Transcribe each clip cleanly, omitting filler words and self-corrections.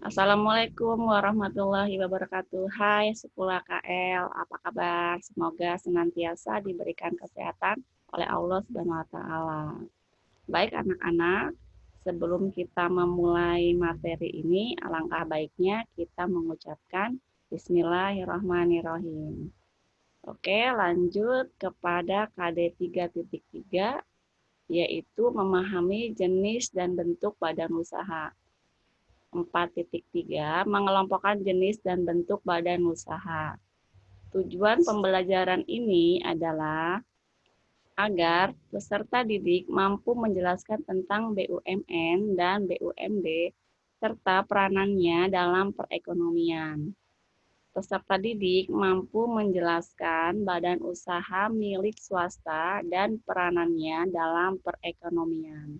Assalamualaikum warahmatullahi wabarakatuh. Hai Sekolah KL, apa kabar? Semoga senantiasa diberikan kesehatan oleh Allah Subhanahu wa taala. Baik anak-anak, sebelum kita memulai materi ini, alangkah baiknya kita mengucapkan Bismillahirrahmanirrahim. Oke, lanjut kepada KD 3.3, yaitu memahami jenis dan bentuk badan usaha. 4.3 mengelompokkan jenis dan bentuk badan usaha. Tujuan pembelajaran ini adalah agar peserta didik mampu menjelaskan tentang BUMN dan BUMD serta peranannya dalam perekonomian. Peserta didik mampu menjelaskan badan usaha milik swasta dan peranannya dalam perekonomian.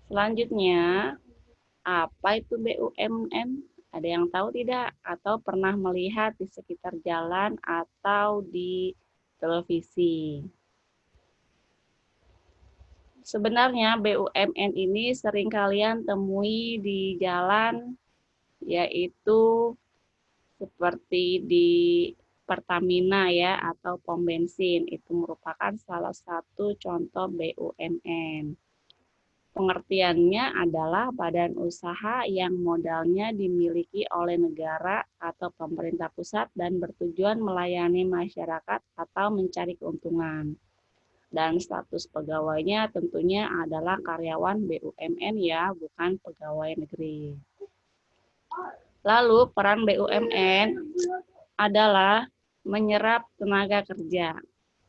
Selanjutnya, apa itu BUMN? Ada yang tahu tidak? Atau pernah melihat di sekitar jalan atau di televisi? Sebenarnya BUMN ini sering kalian temui di jalan, yaitu seperti di Pertamina ya, atau pom bensin. Itu merupakan salah satu contoh BUMN. Pengertiannya adalah badan usaha yang modalnya dimiliki oleh negara atau pemerintah pusat dan bertujuan melayani masyarakat atau mencari keuntungan. Dan status pegawainya tentunya adalah karyawan BUMN ya, bukan pegawai negeri. Lalu peran BUMN adalah menyerap tenaga kerja,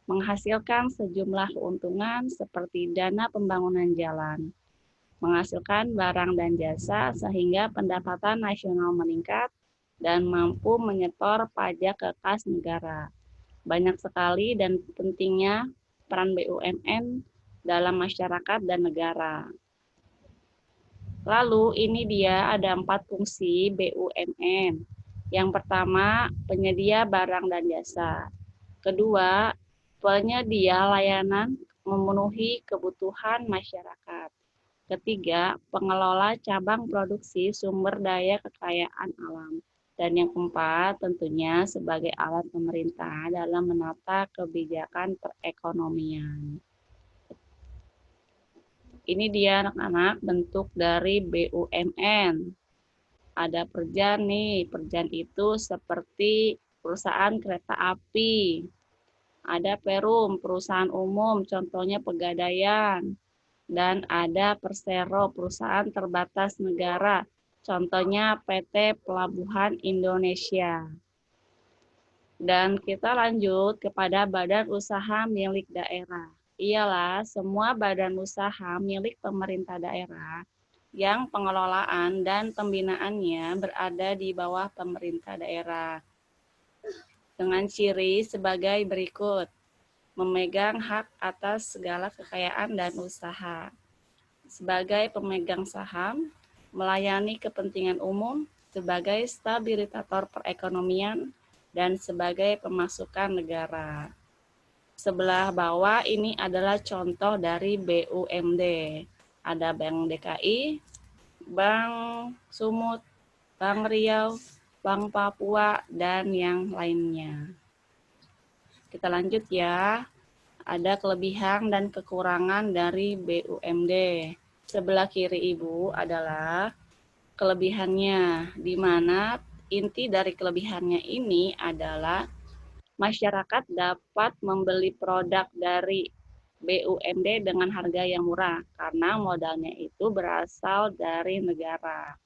menghasilkan sejumlah keuntungan seperti dana pembangunan jalan, menghasilkan barang dan jasa sehingga pendapatan nasional meningkat dan mampu menyetor pajak ke kas negara. Banyak sekali dan pentingnya peran BUMN dalam masyarakat dan negara. Lalu ini dia ada 4 fungsi BUMN. Yang pertama, penyedia barang dan jasa. Kedua, penyedia layanan memenuhi kebutuhan masyarakat. Ketiga, pengelola cabang produksi sumber daya kekayaan alam. Dan yang keempat, tentunya sebagai alat pemerintah dalam menata kebijakan perekonomian. Ini dia anak-anak bentuk dari BUMN. Ada Perjan nih, Perjan itu seperti perusahaan kereta api. Ada Perum, perusahaan umum, contohnya Pegadaian. Dan ada Persero, perusahaan terbatas negara, contohnya PT Pelabuhan Indonesia. Dan kita lanjut kepada badan usaha milik daerah. Ialah semua badan usaha milik pemerintah daerah yang pengelolaan dan pembinaannya berada di bawah pemerintah daerah. Dengan ciri sebagai berikut: memegang hak atas segala kekayaan dan usaha. Sebagai pemegang saham, melayani kepentingan umum, sebagai stabilisator perekonomian, dan sebagai pemasukan negara. Sebelah bawah ini adalah contoh dari BUMD. Ada Bank DKI, Bank Sumut, Bank Riau, Bank Papua, dan yang lainnya. Kita lanjut ya. Ada kelebihan dan kekurangan dari BUMD. Sebelah kiri Ibu adalah kelebihannya, di mana inti dari kelebihannya ini adalah masyarakat dapat membeli produk dari BUMD dengan harga yang murah karena modalnya itu berasal dari negara.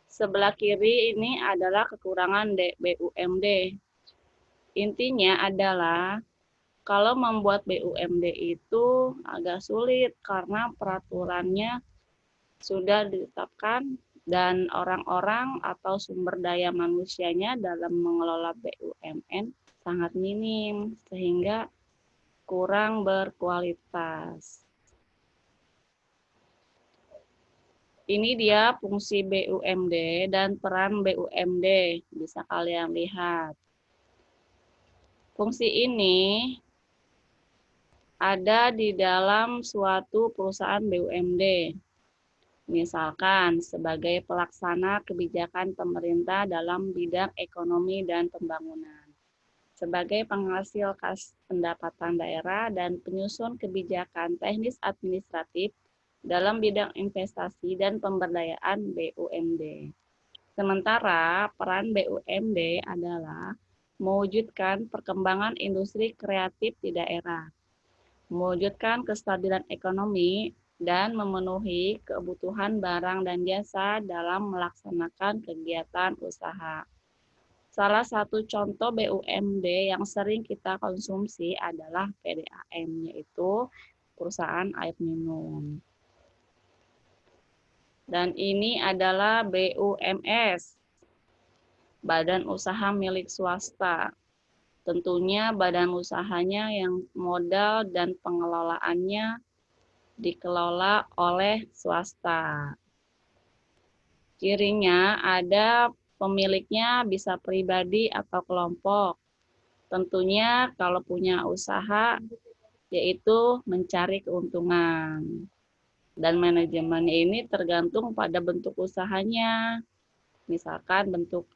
Sebelah kiri ini adalah kekurangan BUMD. Intinya adalah kalau membuat BUMD itu agak sulit karena peraturannya sudah ditetapkan dan orang-orang atau sumber daya manusianya dalam mengelola BUMN sangat minim sehingga kurang berkualitas. Ini dia fungsi BUMD dan peran BUMD, bisa kalian lihat. Fungsi ini ada di dalam suatu perusahaan BUMD. Misalkan sebagai pelaksana kebijakan pemerintah dalam bidang ekonomi dan pembangunan, sebagai penghasil kas pendapatan daerah dan penyusun kebijakan teknis administratif dalam bidang investasi dan pemberdayaan BUMD. Sementara peran BUMD adalah mewujudkan perkembangan industri kreatif di daerah, mewujudkan kestabilan ekonomi, dan memenuhi kebutuhan barang dan jasa dalam melaksanakan kegiatan usaha. Salah satu contoh BUMD yang sering kita konsumsi adalah PDAM, yaitu perusahaan air minum. Dan ini adalah BUMS, Badan Usaha Milik Swasta. Tentunya badan usahanya yang modal dan pengelolaannya dikelola oleh swasta. Cirinya ada pemiliknya bisa pribadi atau kelompok. Tentunya kalau punya usaha yaitu mencari keuntungan. Dan manajemennya ini tergantung pada bentuk usahanya. Misalkan bentuk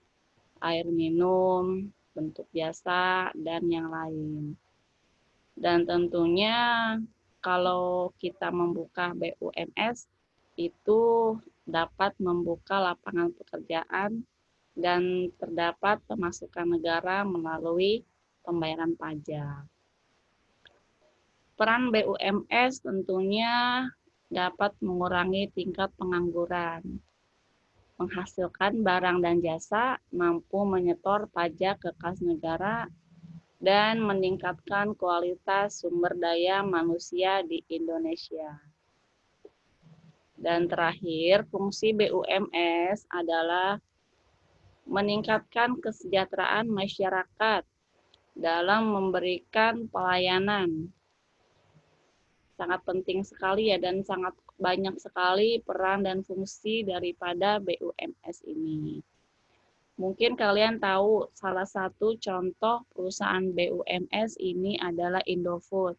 air minum, bentuk jasa, dan yang lain. Dan tentunya kalau kita membuka BUMS itu dapat membuka lapangan pekerjaan dan terdapat pemasukan negara melalui pembayaran pajak. Peran BUMS tentunya dapat mengurangi tingkat pengangguran, menghasilkan barang dan jasa, mampu menyetor pajak ke kas negara, dan meningkatkan kualitas sumber daya manusia di Indonesia. Dan terakhir, fungsi BUMS adalah meningkatkan kesejahteraan masyarakat dalam memberikan pelayanan. Sangat penting sekali ya, dan sangat banyak sekali peran dan fungsi daripada BUMS ini. Mungkin kalian tahu salah satu contoh perusahaan BUMS ini adalah Indofood,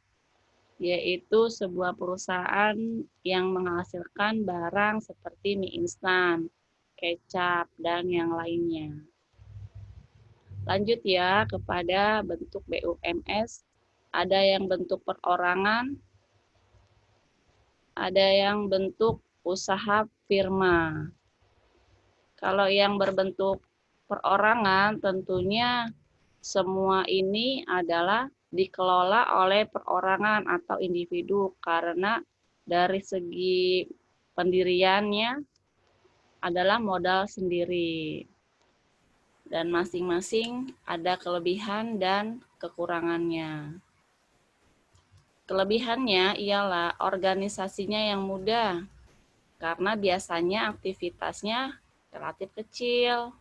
yaitu sebuah perusahaan yang menghasilkan barang seperti mie instan, kecap, dan yang lainnya. Lanjut ya kepada bentuk BUMS, ada yang bentuk perorangan, ada yang bentuk usaha firma. Kalau yang berbentuk perorangan tentunya semua ini adalah dikelola oleh perorangan atau individu karena dari segi pendiriannya adalah modal sendiri. Dan masing-masing ada kelebihan dan kekurangannya. Kelebihannya ialah organisasinya yang mudah, karena biasanya aktivitasnya relatif kecil,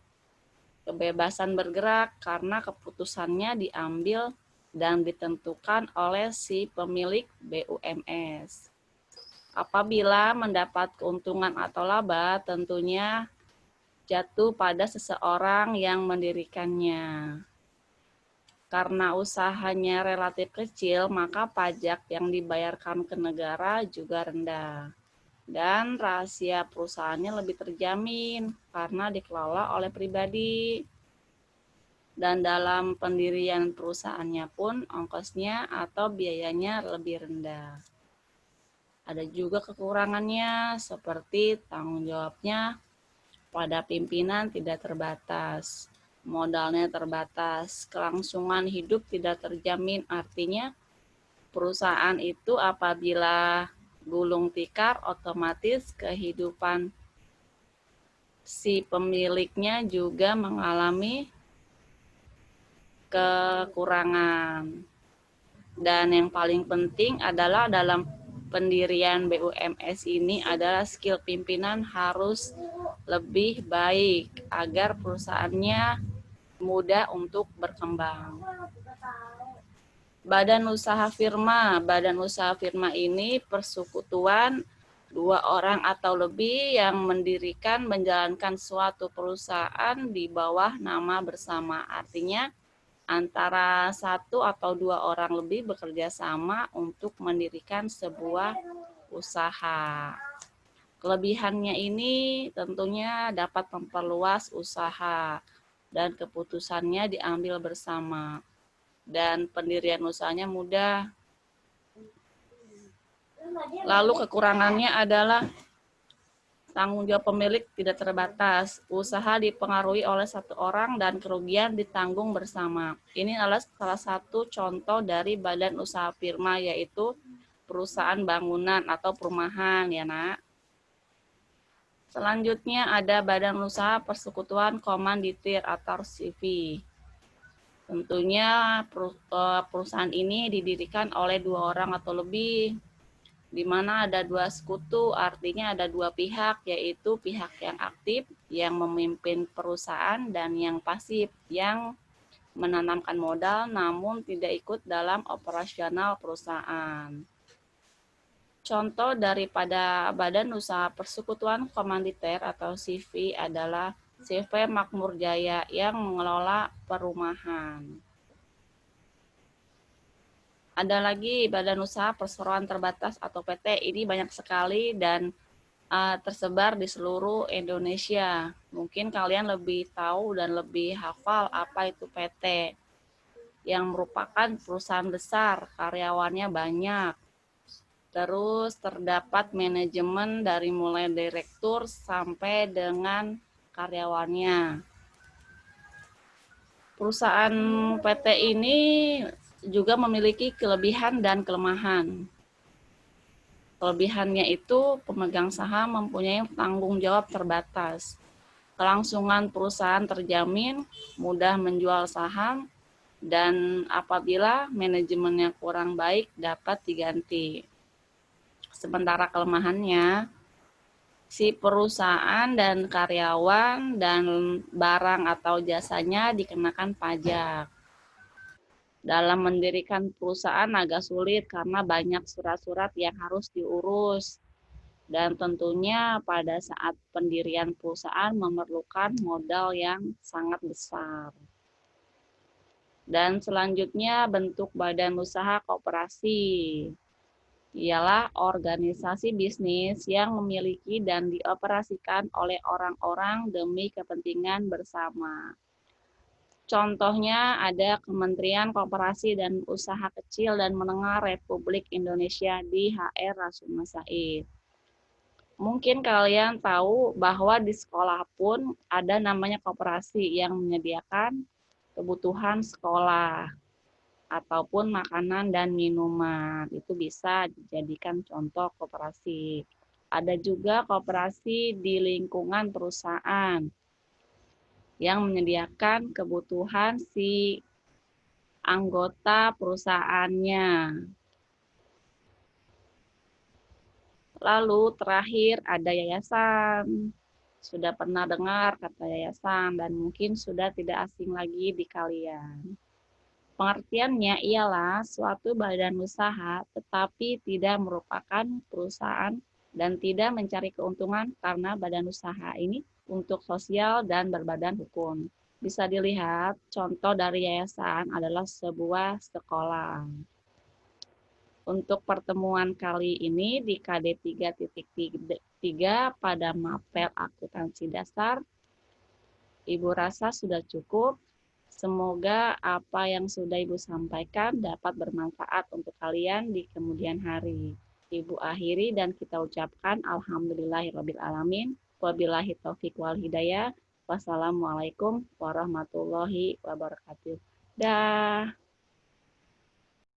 kebebasan bergerak karena keputusannya diambil dan ditentukan oleh si pemilik BUMS. Apabila mendapat keuntungan atau laba, tentunya jatuh pada seseorang yang mendirikannya. Karena usahanya relatif kecil, maka pajak yang dibayarkan ke negara juga rendah. Dan rahasia perusahaannya lebih terjamin karena dikelola oleh pribadi. Dan dalam pendirian perusahaannya pun ongkosnya atau biayanya lebih rendah. Ada juga kekurangannya seperti tanggung jawabnya pada pimpinan tidak terbatas. Modalnya terbatas, kelangsungan hidup tidak terjamin, artinya perusahaan itu apabila gulung tikar otomatis kehidupan si pemiliknya juga mengalami kekurangan. Dan yang paling penting adalah dalam pendirian BUMS ini adalah skill pimpinan harus lebih baik agar perusahaannya mudah untuk berkembang. Badan usaha firma. Badan usaha firma ini persekutuan dua orang atau lebih yang mendirikan menjalankan suatu perusahaan di bawah nama bersama. Artinya antara satu atau dua orang lebih bekerja sama untuk mendirikan sebuah usaha. Kelebihannya ini tentunya dapat memperluas usaha dan keputusannya diambil bersama dan pendirian usahanya mudah. Lalu kekurangannya adalah tanggung jawab pemilik tidak terbatas. Usaha dipengaruhi oleh satu orang dan kerugian ditanggung bersama. Ini adalah salah satu contoh dari badan usaha firma, yaitu perusahaan bangunan atau perumahan ya nak. Selanjutnya ada badan usaha persekutuan komanditir atau CV. Tentunya perusahaan ini didirikan oleh 2 orang atau lebih, di mana ada 2 sekutu, artinya ada 2 pihak, yaitu pihak yang aktif yang memimpin perusahaan dan yang pasif yang menanamkan modal namun tidak ikut dalam operasional perusahaan. Contoh daripada badan usaha persekutuan komanditer atau CV adalah CV Makmur Jaya yang mengelola perumahan. Ada lagi badan usaha perseroan terbatas atau PT, ini banyak sekali dan tersebar di seluruh Indonesia. Mungkin kalian lebih tahu dan lebih hafal apa itu PT, yang merupakan perusahaan besar, karyawannya banyak. Terus terdapat manajemen dari mulai direktur sampai dengan karyawannya. Perusahaan PT ini juga memiliki kelebihan dan kelemahan. Kelebihannya itu pemegang saham mempunyai tanggung jawab terbatas. Kelangsungan perusahaan terjamin, mudah menjual saham, dan apabila manajemennya kurang baik dapat diganti. Sementara kelemahannya, si perusahaan dan karyawan dan barang atau jasanya dikenakan pajak. Dalam mendirikan perusahaan agak sulit karena banyak surat-surat yang harus diurus. Dan tentunya pada saat pendirian perusahaan memerlukan modal yang sangat besar. Dan selanjutnya bentuk badan usaha koperasi. Ialah organisasi bisnis yang memiliki dan dioperasikan oleh orang-orang demi kepentingan bersama. Contohnya ada Kementerian Koperasi dan Usaha Kecil dan Menengah Republik Indonesia di HR Rasuna Said. Mungkin kalian tahu bahwa di sekolah pun ada namanya koperasi yang menyediakan kebutuhan sekolah ataupun makanan dan minuman. Itu bisa dijadikan contoh koperasi. Ada juga koperasi di lingkungan perusahaan yang menyediakan kebutuhan si anggota perusahaannya. Lalu terakhir ada yayasan. Sudah pernah dengar kata yayasan dan mungkin sudah tidak asing lagi di kalian. Pengertiannya ialah suatu badan usaha tetapi tidak merupakan perusahaan dan tidak mencari keuntungan karena badan usaha ini untuk sosial dan berbadan hukum. Bisa dilihat contoh dari yayasan adalah sebuah sekolah. Untuk pertemuan kali ini di KD 3.3 pada mapel akuntansi dasar, Ibu rasa sudah cukup. Semoga apa yang sudah Ibu sampaikan dapat bermanfaat untuk kalian di kemudian hari. Ibu akhiri dan kita ucapkan alhamdulillahirrabbilalamin. Wabillahi taufiq wal hidayah. Wassalamualaikum warahmatullahi wabarakatuh. Dah.